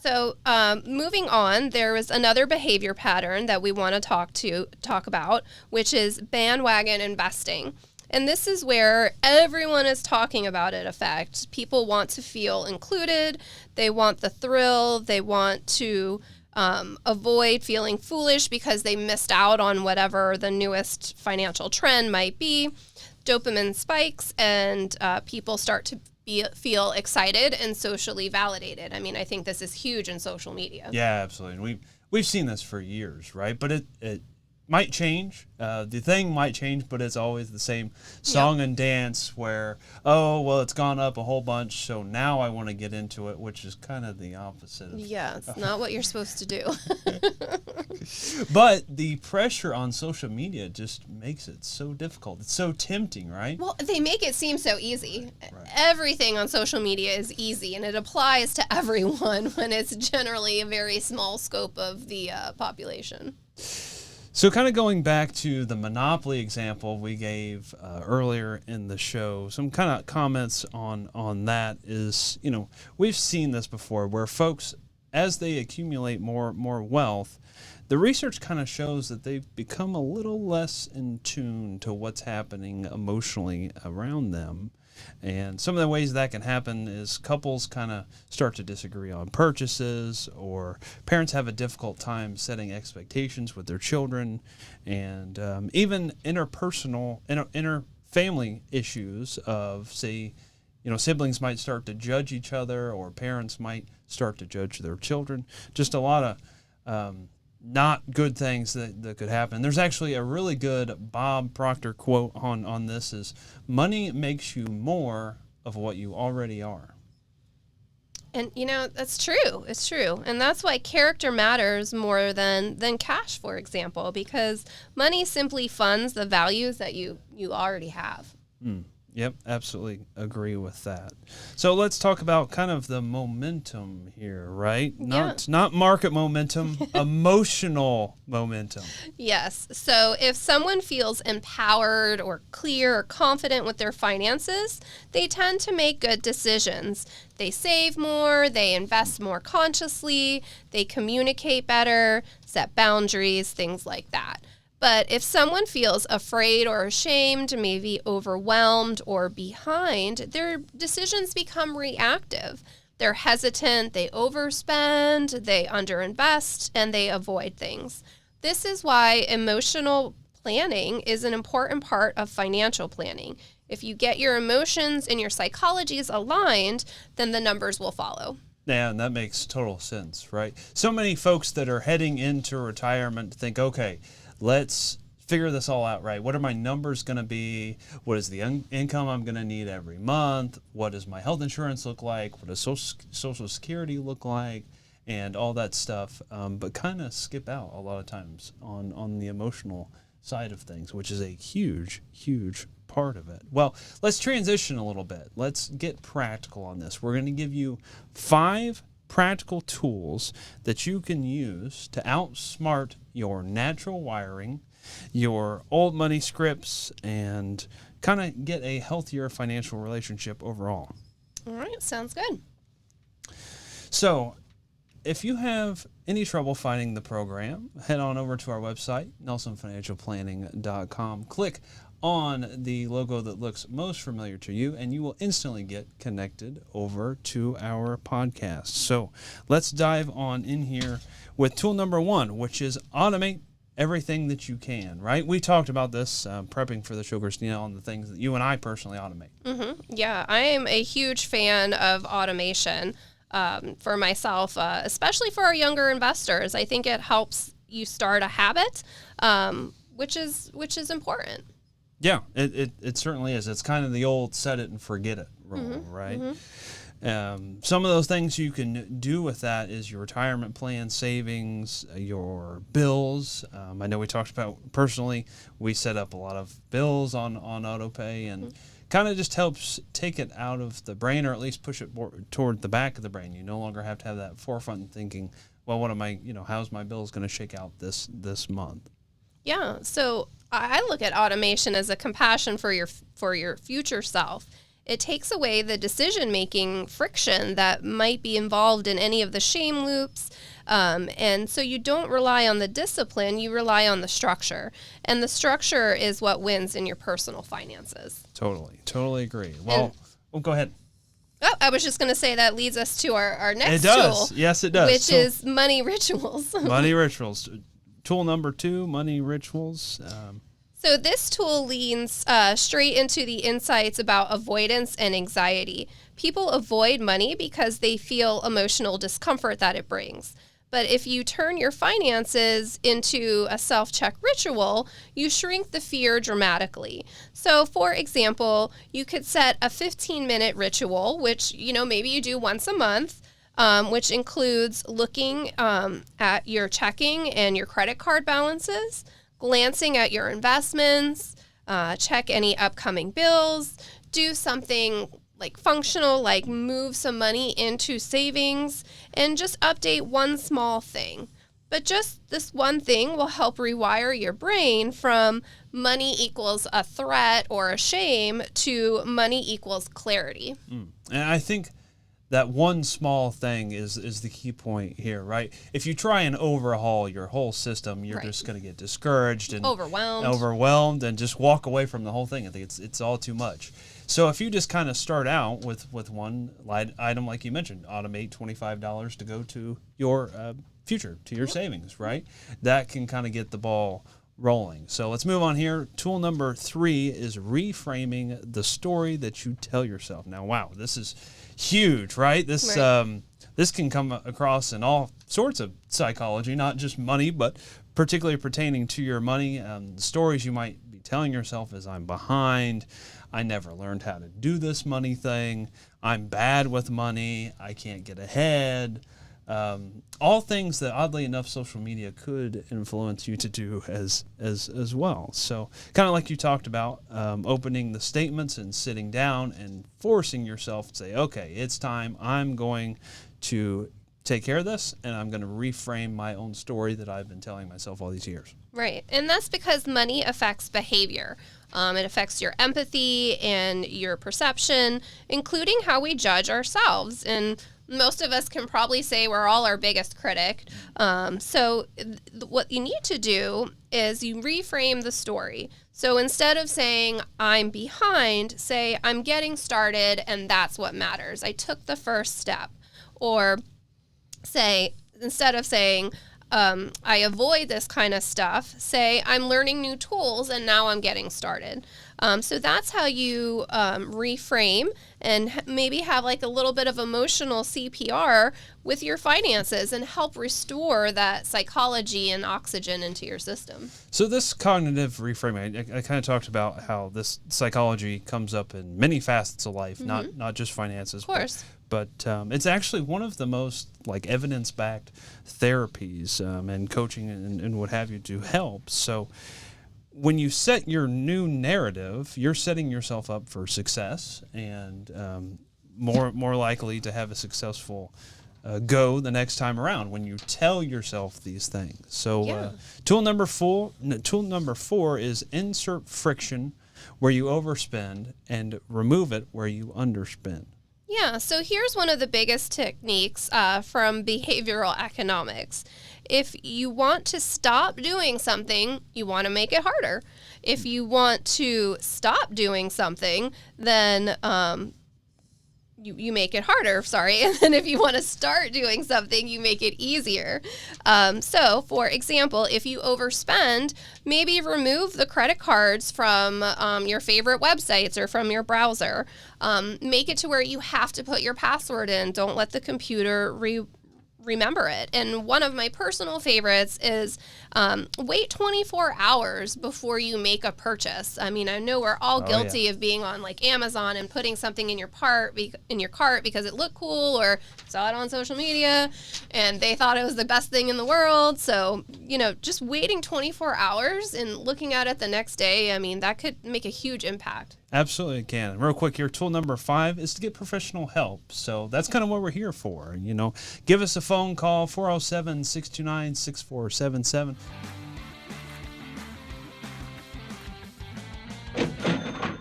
So moving on, there was another behavior pattern that we want to talk about, which is bandwagon investing. And this is where everyone is talking about it effect. People want to feel included. They want the thrill. They want to avoid feeling foolish because they missed out on whatever the newest financial trend might be. Dopamine spikes and people start to feel excited and socially validated. I mean, I think this is huge in social media. Yeah, absolutely. And we've seen this for years, right? But it might change. The thing might change, but it's always the same song and dance where, oh, well, it's gone up a whole bunch, so now I want to get into it, which is kind of the opposite. It's not what you're supposed to do. But the pressure on social media just makes it so difficult. It's so tempting, right? Well, they make it seem so easy. Right. Everything on social media is easy, and it applies to everyone when it's generally a very small scope of the population. So kind of going back to the Monopoly example we gave earlier in the show, some kind of comments on that is, we've seen this before where folks, as they accumulate more wealth, the research kind of shows that they've become a little less in tune to what's happening emotionally around them. And some of the ways that can happen is couples kind of start to disagree on purchases, or parents have a difficult time setting expectations with their children, and even inter-family issues of, say, siblings might start to judge each other, or parents might start to judge their children. Just a lot of not good things that could happen. There's actually a really good Bob Proctor quote on this is, money makes you more of what you already are. And, that's true. It's true. And that's why character matters more than cash, for example, because money simply funds the values that you already have. Yep, absolutely agree with that. So let's talk about kind of the momentum here, right? Not market momentum, emotional momentum. Yes. So if someone feels empowered or clear or confident with their finances, they tend to make good decisions. They save more, they invest more consciously, they communicate better, set boundaries, things like that. But if someone feels afraid or ashamed, maybe overwhelmed or behind, their decisions become reactive. They're hesitant, they overspend, they underinvest, and they avoid things. This is why emotional planning is an important part of financial planning. If you get your emotions and your psychologies aligned, then the numbers will follow. Yeah, and that makes total sense, right? So many folks that are heading into retirement think, okay, let's figure this all out, right? What are my numbers going to be? What is the income I'm going to need every month? What does my health insurance look like? What does Social Security look like? And all that stuff, but kind of skip out a lot of times on the emotional side of things, which is a huge, huge part of it. Well, let's transition a little bit. Let's get practical on this. We're going to give you 5 practical tools that you can use to outsmart your natural wiring, your old money scripts, and kind of get a healthier financial relationship overall. All right, sounds good. So, if you have any trouble finding the program, head on over to our website, nelsonfinancialplanning.com. Click on the logo that looks most familiar to you, and you will instantly get connected over to our podcast. So let's dive on in here with tool number 1, which is automate everything that you can, right? We talked about this prepping for the show, Christina, on the things that you and I personally automate. Mm-hmm. Yeah, I am a huge fan of automation for myself, especially for our younger investors. I think it helps you start a habit, which is important. Yeah, it certainly is. It's kind of the old set it and forget it rule, right? Mm-hmm. Some of those things you can do with that is your retirement plan, savings, your bills. I know we talked about personally, we set up a lot of bills on autopay, and kind of just helps take it out of the brain, or at least push it more toward the back of the brain. You no longer have to have that forefront thinking, well, what am I, how's my bills going to shake out this month? Yeah, so I look at automation as a compassion for your future self. It takes away the decision-making friction that might be involved in any of the shame loops. And so you don't rely on the discipline, you rely on the structure. And the structure is what wins in your personal finances. Totally agree. Well, go ahead. Oh, I was just going to say that leads us to our next tool. Yes, it does. Which is money rituals. Money rituals. Tool number 2, money rituals. So this tool leans straight into the insights about avoidance and anxiety. People avoid money because they feel emotional discomfort that it brings. But if you turn your finances into a self-check ritual, you shrink the fear dramatically. So for example, you could set a 15-minute ritual, which, maybe you do once a month, which includes looking at your checking and your credit card balances, glancing at your investments, check any upcoming bills, do something like functional, like move some money into savings, and just update one small thing. But just this one thing will help rewire your brain from money equals a threat or a shame to money equals clarity. And I think that one small thing is the key point here, right? If you try and overhaul your whole system, you're just going to get discouraged and overwhelmed and just walk away from the whole thing. I think it's all too much. So if you just kind of start out with one item, like you mentioned, automate $25 to go to your future, to your savings, right? That can kind of get the ball rolling. So let's move on here. Tool number 3 is reframing the story that you tell yourself. Now, wow, this is huge, right? This can come across in all sorts of psychology, not just money, but particularly pertaining to your money. Stories you might be telling yourself is, I'm behind, I never learned how to do this money thing, I'm bad with money, I can't get ahead. All things that, oddly enough, social media could influence you to do as well. So kind of like you talked about, opening the statements and sitting down and forcing yourself to say, okay, it's time, I'm going to take care of this, and I'm going to reframe my own story that I've been telling myself all these years. Right, and that's because money affects behavior. It affects your empathy and your perception, including how we judge ourselves. And most of us can probably say we're all our biggest critic. So what you need to do is you reframe the story. So instead of saying, I'm behind, say, I'm getting started and that's what matters. I took the first step. Or say, instead of saying, I avoid this kind of stuff, say, I'm learning new tools and now I'm getting started. So that's how you reframe and maybe have like a little bit of emotional CPR with your finances and help restore that psychology and oxygen into your system. So this cognitive reframing, I kind of talked about how this psychology comes up in many facets of life, not just finances. Of course. But it's actually one of the most like evidence-backed therapies and coaching and what have you to help. So when you set your new narrative, you're setting yourself up for success and more likely to have a successful go the next time around when you tell yourself these things. So tool number 4 is insert friction where you overspend and remove it where you underspend. Yeah, so here's one of the biggest techniques from behavioral economics. If you want to stop doing something, you want to make it harder. If you want to stop doing something, then you make it harder, and then if you want to start doing something, you make it easier. So, for example, if you overspend, maybe remove the credit cards from your favorite websites or from your browser. Make it to where you have to put your password in. Don't let the computer remember it. And one of my personal favorites is wait 24 hours before you make a purchase. I mean, I know we're all guilty of being on like Amazon and putting something in your cart because it looked cool or saw it on social media and they thought it was the best thing in the world. So, just waiting 24 hours and looking at it the next day, I mean, that could make a huge impact. Absolutely can. Real quick here, tool number 5 is to get professional help. So that's kind of what we're here for. Give us a phone call, 407-629-6477.